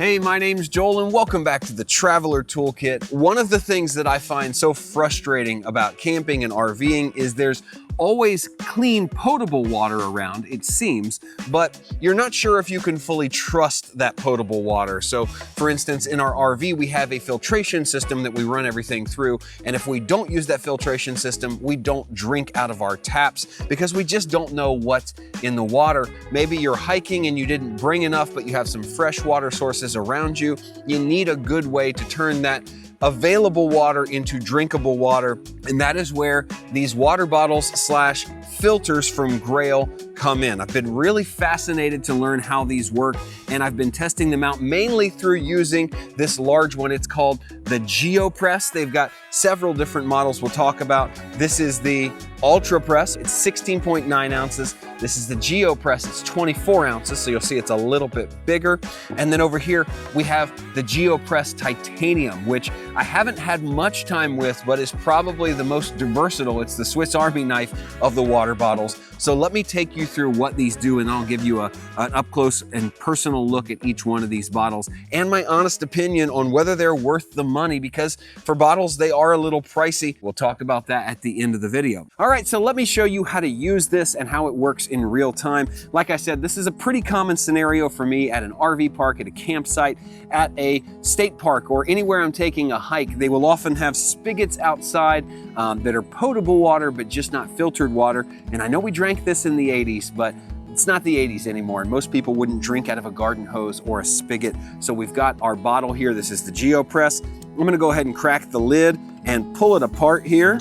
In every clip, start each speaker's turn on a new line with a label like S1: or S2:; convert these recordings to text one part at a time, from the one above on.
S1: Hey, my name's Joel and welcome back to the Traveler Toolkit. One of the things that I find so frustrating about camping and RVing is there's always clean, potable water around, it seems, but you're not sure if you can fully trust that potable water. So for instance, in our RV, we have a filtration system that we run everything through. And if we don't use that filtration system, we don't drink out of our taps because we just don't know what's in the water. Maybe you're hiking and you didn't bring enough, but you have some fresh water sources around you. You need a good way to turn that available water into drinkable water, and that is where these water bottles slash filters from Grayl come in. I've been really fascinated to learn how these work, and I've been testing them out mainly through using this large one. It's called the GeoPress. They've got several different models we'll talk about. This is the UltraPress. It's 16.9 ounces. This is the GeoPress. It's 24 ounces, so you'll see it's a little bit bigger. And then over here, we have the GeoPress Titanium, which I haven't had much time with, but is probably the most versatile. It's the Swiss Army knife of the water bottles. So let me take you through what these do, and I'll give you an up close and personal look at each one of these bottles and my honest opinion on whether they're worth the money, because for bottles, they are a little pricey. We'll talk about that at the end of the video. All right, so let me show you how to use this and how it works in real time. Like I said, this is a pretty common scenario for me at an RV park, at a campsite, at a state park, or anywhere I'm taking a hike. They will often have spigots outside that are potable water, but just not filtered water. And I know we drank this in the 80s, but it's not the 80s anymore, and most people wouldn't drink out of a garden hose or a spigot. So we've got our bottle here. This is the GeoPress. I'm gonna go ahead and crack the lid and pull it apart here.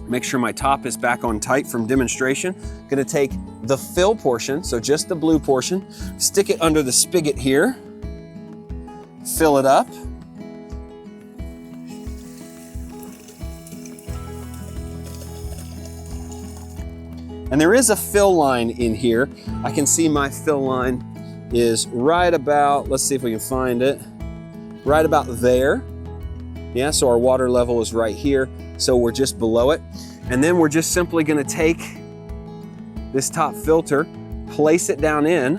S1: Make sure my top is back on tight from demonstration. Gonna take the fill portion, so just the blue portion, stick it under the spigot here, fill it up. And there is a fill line in here. I can see my fill line is right about, let's see if we can find it, right about there. Yeah, so our water level is right here. So we're just below it. And then we're just simply gonna take this top filter, place it down in,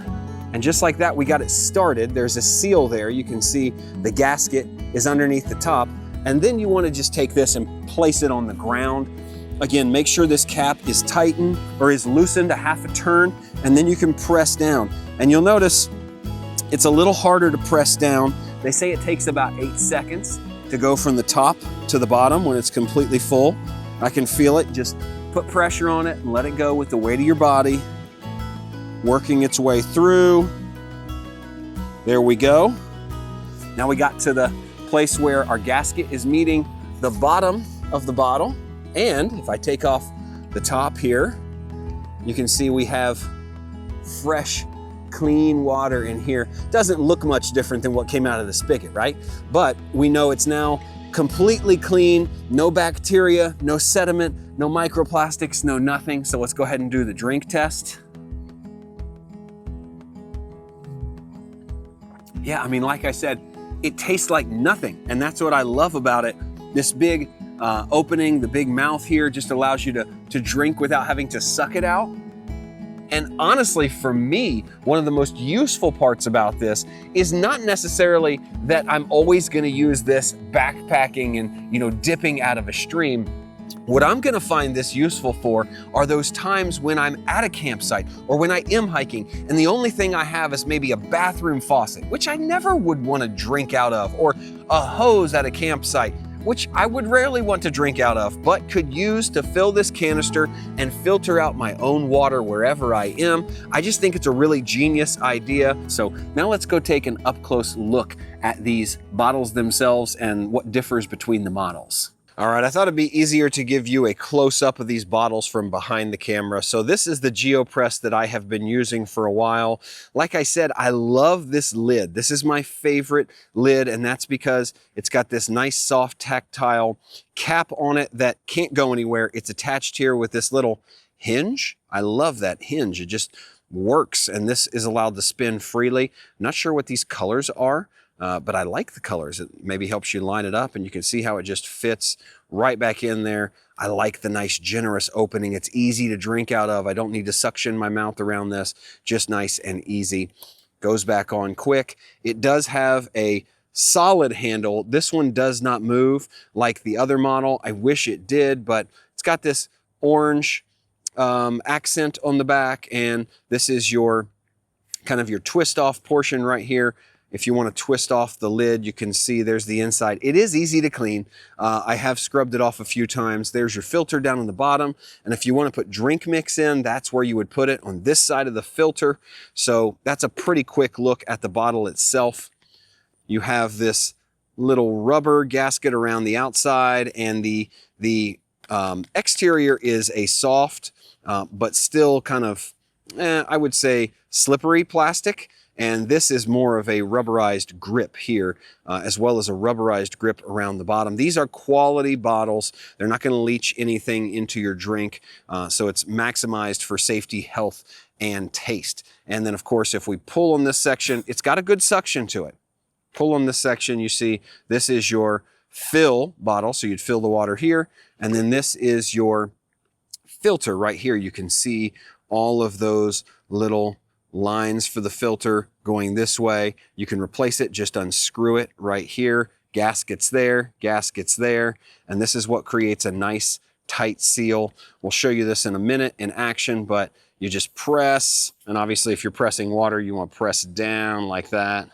S1: and just like that, we got it started. There's a seal there. You can see the gasket is underneath the top. And then you wanna just take this and place it on the ground. Again, make sure this cap is tightened or is loosened a half a turn, and then you can press down. And you'll notice it's a little harder to press down. They say it takes about 8 seconds to go from the top to the bottom when it's completely full. I can feel it. Just put pressure on it and let it go with the weight of your body, working its way through. There we go. Now we got to the place where our gasket is meeting the bottom of the bottle. And if I take off the top here, you can see we have fresh, clean water in here. Doesn't look much different than what came out of the spigot, right? But we know it's now completely clean, no bacteria, no sediment, no microplastics, no nothing. So let's go ahead and do the drink test. Yeah, I mean, like I said, it tastes like nothing. And that's what I love about it. This big opening, the big mouth here just allows you to drink without having to suck it out. And honestly, for me, one of the most useful parts about this is not necessarily that I'm always gonna use this backpacking and dipping out of a stream. What I'm gonna find this useful for are those times when I'm at a campsite or when I am hiking and the only thing I have is maybe a bathroom faucet, which I never would wanna drink out of, or a hose at a campsite, which I would rarely want to drink out of, but could use to fill this canister and filter out my own water wherever I am. I just think it's a really genius idea. So now let's go take an up close look at these bottles themselves and what differs between the models. All right, I thought it'd be easier to give you a close-up of these bottles from behind the camera. So this is the GeoPress that I have been using for a while. Like I said, I love this lid. This is my favorite lid, and that's because it's got this nice, soft, tactile cap on it that can't go anywhere. It's attached here with this little hinge. I love that hinge. It just works, and this is allowed to spin freely. I'm not sure what these colors are. But I like the colors. It maybe helps you line it up, and you can see how it just fits right back in there. I like the nice generous opening. It's easy to drink out of. I don't need to suction my mouth around this, just nice and easy. goes back on quick. It does have a solid handle. This one does not move like the other model. I wish it did, but it's got this orange accent on the back, and this is your kind of your twist off portion right here. If you want to twist off the lid, you can see there's the inside. It is easy to clean. I have scrubbed it off a few times. There's your filter down on the bottom. And if you want to put drink mix in, that's where you would put it, on this side of the filter. So that's a pretty quick look at the bottle itself. You have this little rubber gasket around the outside, and the exterior is a soft, but still kind of, I would say, slippery plastic. And this is more of a rubberized grip here, as well as a rubberized grip around the bottom. These are quality bottles. They're not going to leach anything into your drink, so it's maximized for safety, health, and taste. And then, of course, if we pull on this section, it's got a good suction to it. Pull on this section, you see this is your fill bottle, so you'd fill the water here, and then this is your filter right here. You can see all of those little lines for the filter going this way. You can replace it, just unscrew it right here. Gaskets there, and this is what creates a nice tight seal. We'll show you this in a minute in action, but you just press, and obviously if you're pressing water, you want to press down like that.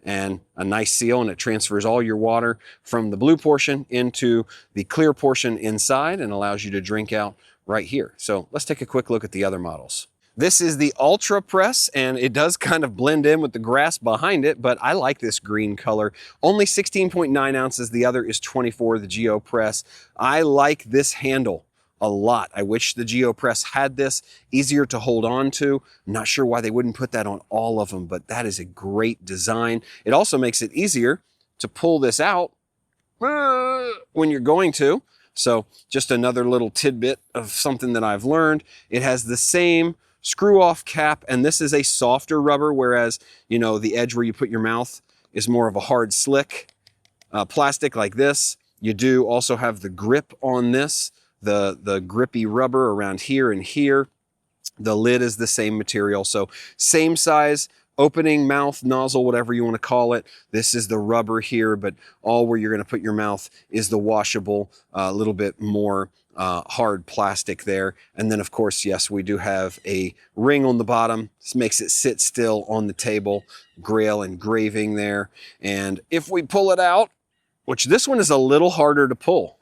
S1: And a nice seal, and it transfers all your water from the blue portion into the clear portion inside and allows you to drink out right here. So let's take a quick look at the other models. This is the UltraPress, and it does kind of blend in with the grass behind it, but I like this green color. Only 16.9 ounces. The other is 24, the GeoPress. I like this handle a lot. I wish the GeoPress had this, easier to hold on to. I'm not sure why they wouldn't put that on all of them, but that is a great design. It also makes it easier to pull this out when you're going to. So just another little tidbit of something that I've learned. It has the same screw off cap, and this is a softer rubber, whereas, you know, the edge where you put your mouth is more of a hard slick plastic like this. You do also have the grip on this, the grippy rubber around here and here. The lid is the same material, so same size opening, mouth, nozzle, whatever you want to call it. This is the rubber here, but all where you're going to put your mouth is the washable, a little bit more hard plastic there. And then, of course, yes, we do have a ring on the bottom. This makes it sit still on the table. Grayl engraving there. And if we pull it out, which this one is a little harder to pull.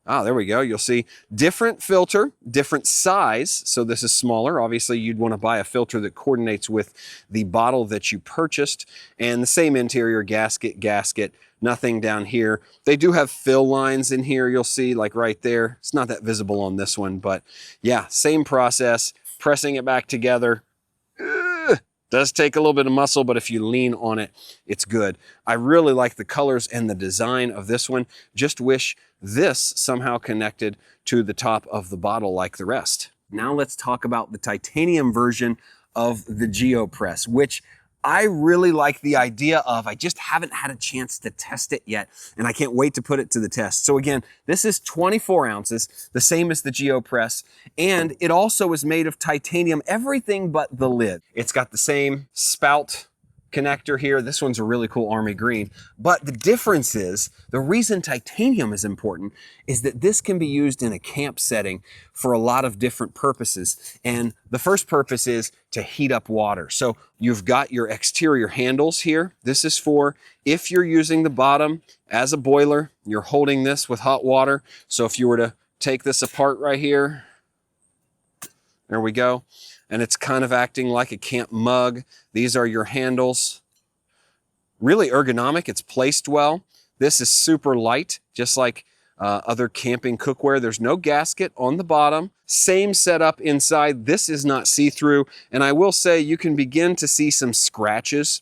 S1: Ah, there we go. You'll see different filter, different size. So this is smaller. Obviously, you'd want to buy a filter that coordinates with the bottle that you purchased. And the same interior, gasket, nothing down here. They do have fill lines in here, you'll see, like right there. It's not that visible on this one, but yeah, same process. Pressing it back together. Does take a little bit of muscle, but if you lean on it, it's good. I really like the colors and the design of this one. Just wish this somehow connected to the top of the bottle like the rest. Now let's talk about the titanium version of the GeoPress, which I really like the idea of. I just haven't had a chance to test it yet, and I can't wait to put it to the test. So again, this is 24 ounces, the same as the GeoPress, and it also is made of titanium, everything but the lid. It's got the same spout connector here. This one's a really cool army green, but the difference is, the reason titanium is important is that this can be used in a camp setting for a lot of different purposes. And the first purpose is to heat up water. So you've got your exterior handles here. This is for if you're using the bottom as a boiler, you're holding this with hot water. So if you were to take this apart right here, there we go. And it's kind of acting like a camp mug. These are your handles. Really ergonomic, it's placed well. This is super light, just like other camping cookware. There's no gasket on the bottom. Same setup inside. This is not see-through. And I will say you can begin to see some scratches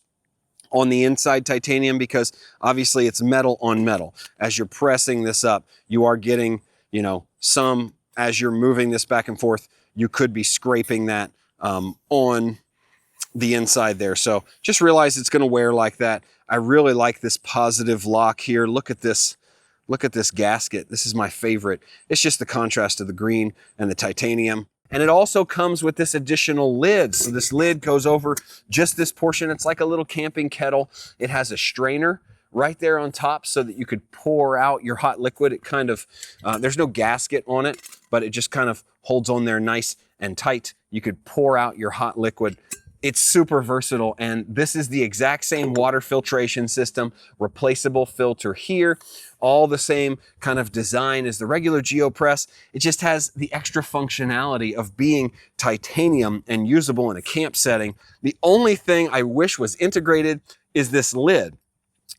S1: on the inside titanium because obviously it's metal on metal. As you're pressing this up, you are getting, you know, some, as you're moving this back and forth, you could be scraping that on the inside there. So just realize it's going to wear like that. I really like this positive lock here. Look at this gasket. This is my favorite. It's just the contrast of the green and the titanium. And it also comes with this additional lid. So this lid goes over just this portion. It's like a little camping kettle. It has a strainer right there on top so that you could pour out your hot liquid. It kind of, there's no gasket on it, but it just kind of holds on there nice and tight. You could pour out your hot liquid. It's super versatile, and this is the exact same water filtration system, replaceable filter here, all the same kind of design as the regular GeoPress. It just has the extra functionality of being titanium and usable in a camp setting. The only thing I wish was integrated is this lid.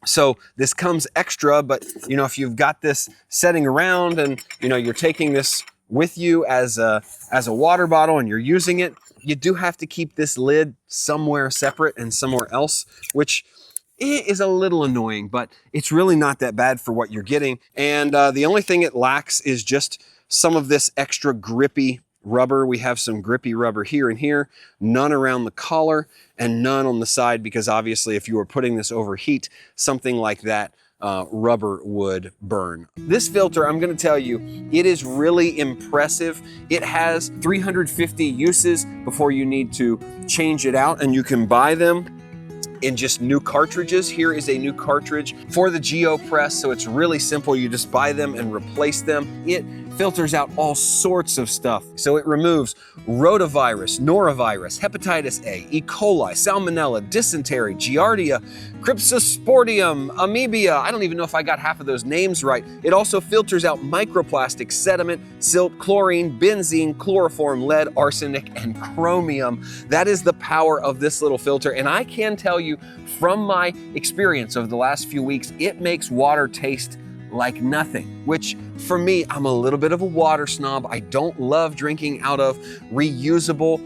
S1: So this comes extra, but you know, if you've got this setting around and you know, you're taking this with you as a water bottle and you're using it, you do have to keep this lid somewhere separate and somewhere else, which is a little annoying, but it's really not that bad for what you're getting. And the only thing it lacks is just some of this extra grippy rubber. We have some grippy rubber here and here, none around the collar and none on the side, because obviously if you were putting this over heat, something like that, rubber would burn. This filter, I'm going to tell you, it is really impressive. It has 350 uses before you need to change it out, and you can buy them in just new cartridges. Here is a new cartridge for the GeoPress, so it's really simple. You just buy them and replace them. It filters out all sorts of stuff. So it removes rotavirus, norovirus, hepatitis A, E. coli, salmonella, dysentery, giardia, cryptosporidium, amebia. I don't even know if I got half of those names right. It also filters out microplastics, sediment, silt, chlorine, benzene, chloroform, lead, arsenic, and chromium. That is the power of this little filter. And I can tell you from my experience over the last few weeks, it makes water taste like nothing, which for me, I'm a little bit of a water snob. I don't love drinking out of reusable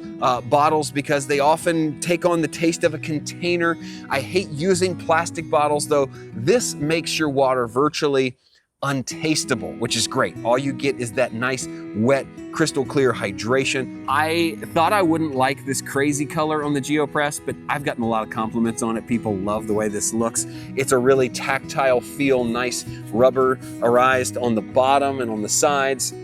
S1: bottles because they often take on the taste of a container. I hate using plastic bottles though. This makes your water virtually untastable, which is great. All you get is that nice, wet, crystal clear hydration. I thought I wouldn't like this crazy color on the GeoPress, but I've gotten a lot of compliments on it. People love the way this looks. It's a really tactile feel, nice rubberized on the bottom and on the sides.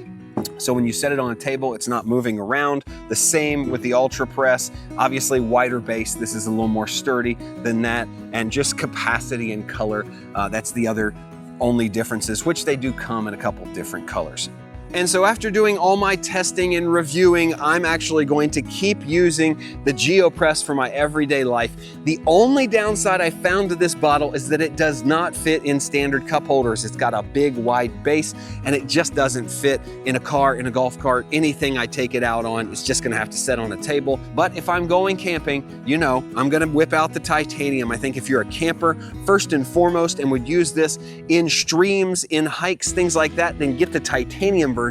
S1: So when you set it on a table, it's not moving around. The same with the UltraPress. Obviously wider base, this is a little more sturdy than that, and just capacity and color, that's the other only differences, which they do come in a couple different colors. And so after doing all my testing and reviewing, I'm actually going to keep using the GeoPress for my everyday life. The only downside I found to this bottle is that it does not fit in standard cup holders. It's got a big wide base and it just doesn't fit in a car, in a golf cart, anything I take it out on. It's just gonna have to sit on a table. But if I'm going camping, you know, I'm gonna whip out the titanium. I think if you're a camper, first and foremost, and would use this in streams, in hikes, things like that, then get the titanium version.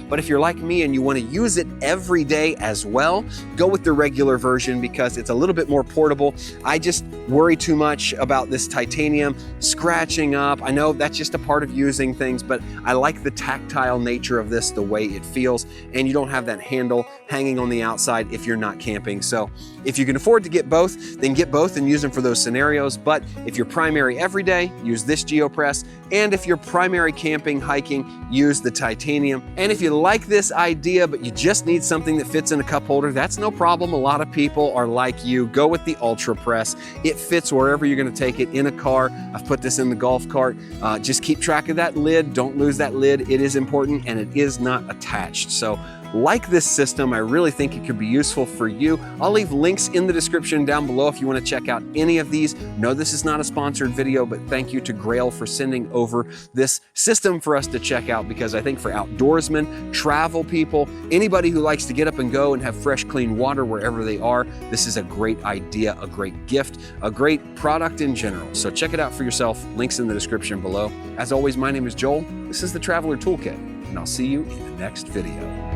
S1: But if you're like me and you want to use it every day as well, go with the regular version because it's a little bit more portable. I just worry too much about this titanium scratching up. I know that's just a part of using things, but I like the tactile nature of this, the way it feels, and you don't have that handle hanging on the outside if you're not camping. So if you can afford to get both, then get both and use them for those scenarios. But if you're primary every day, use this GeoPress. And if you're primary camping, hiking, use the titanium. And if you like this idea, but you just need something that fits in a cup holder, that's no problem. A lot of people are like you. Go with the UltraPress. It fits wherever you're gonna take it, in a car. I've put this in the golf cart. Just keep track of that lid. Don't lose that lid. It is important and it is not attached. So like this system, I really think it could be useful for you. I'll leave links in the description down below if you want to check out any of these. No, this is not a sponsored video, but thank you to Grayl for sending over this system for us to check out, because I think for outdoorsmen, travel people, anybody who likes to get up and go and have fresh, clean water wherever they are, this is a great idea, a great gift, a great product in general. So check it out for yourself. Links in the description below. As always, my name is Joel. This is the Traveler Toolkit, and I'll see you in the next video.